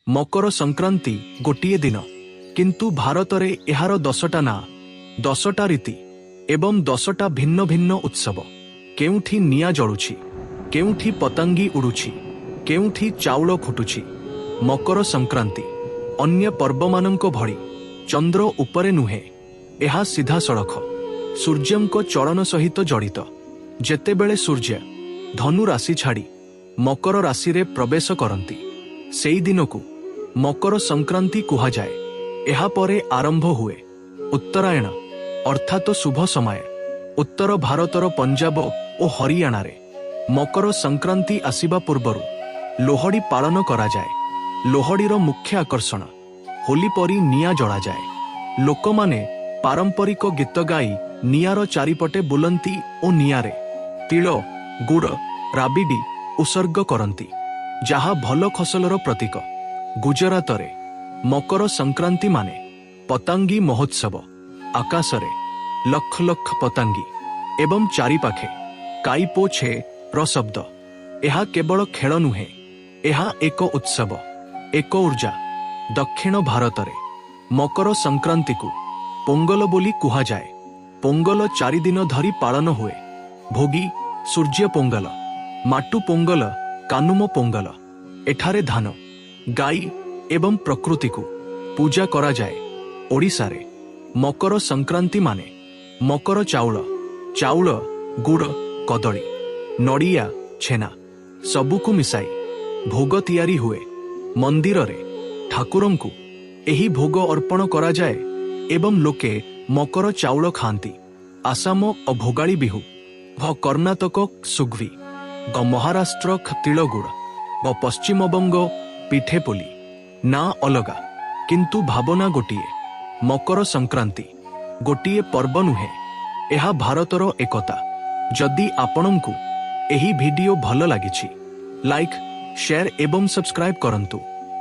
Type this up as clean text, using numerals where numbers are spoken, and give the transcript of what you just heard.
मकर संक्रांति गोटिए दिन किंतु भारत रे एहार 10टा ना 10टा रीति एवं 10टा भिन्न भिन्न उत्सव। केउठी निया जळुछि, केउठी पतंगी उडुछि, केउठी चाउଳ फुटुछि। मकर संक्रांति अन्य पर्वमानंको भଳି चंद्र उपरे नुहे, एहा सीधा सड़ख सूर्यंको चलन सहित जड़ित। जेतेबेले सूर्य धनु राशि छाड़ी मकर राशि रे प्रवेश करती सेई दिनकु मकर संक्रांति कुहा जाए। एहा परे आरंभ हुए उत्तरायण अर्थात शुभ समय। उत्तर भारतर पंजाब और हरियाणा रे मकर संक्रांति आसिबा पूर्वरु लोहड़ी पालन करा जाए। लोहड़ीर मुख्य आकर्षण होली परी निया जला जाए। लोकमाने पारंपरिक गीत गाई नियार चारिपटे बुलंती और नियारे तिल गुड़ राबिडी उत्सर्ग करती, जहा भल फसलर प्रतीक। गुजरात रे मकर संक्रांति माने पतंगी महोत्सव। आकाशरे लक्ष लक्ष पतंगी एवं चारिपाखे काईपो छे र शब्द। एहा केवल खेल नुहे, एहा एक उत्सव, एक ऊर्जा। दक्षिण भारत रे मकर संक्रांति को पोंगल बोली कुहा जाए। पोंगल 4 दिन धरी पालन हुए। भोगी सूर्य पोंगल, माटू पोंगल, कानुम पोंगल। एठारे धान गाई एवं प्रकृति को पूजा करा जाए। ओडिशा रे मकर संक्रांति माने मकर चाउଳ चाउଳ गुड़ कदली नड़िया छेना सबुकु मिसाई भोग तियारी हुए। मंदिर रे ठाकुरंकु एही भोग अर्पण करा जाए एवं लोके मकर चाउଳ खांती। आसाम और भोगाली बिहु व कर्णाटक सुग्वी ग महाराष्ट्र तिलगुड़ व पश्चिमबंग पिठेपुली ना अलगा किंतु भावना गोटिए। मकर संक्रांति गोटिए पर्व नुहे, एहा भारतर एकता। जदि आपणंकु एही वीडियो भल लागिछि लाइक शेयर एवं सब्सक्राइब करंतु।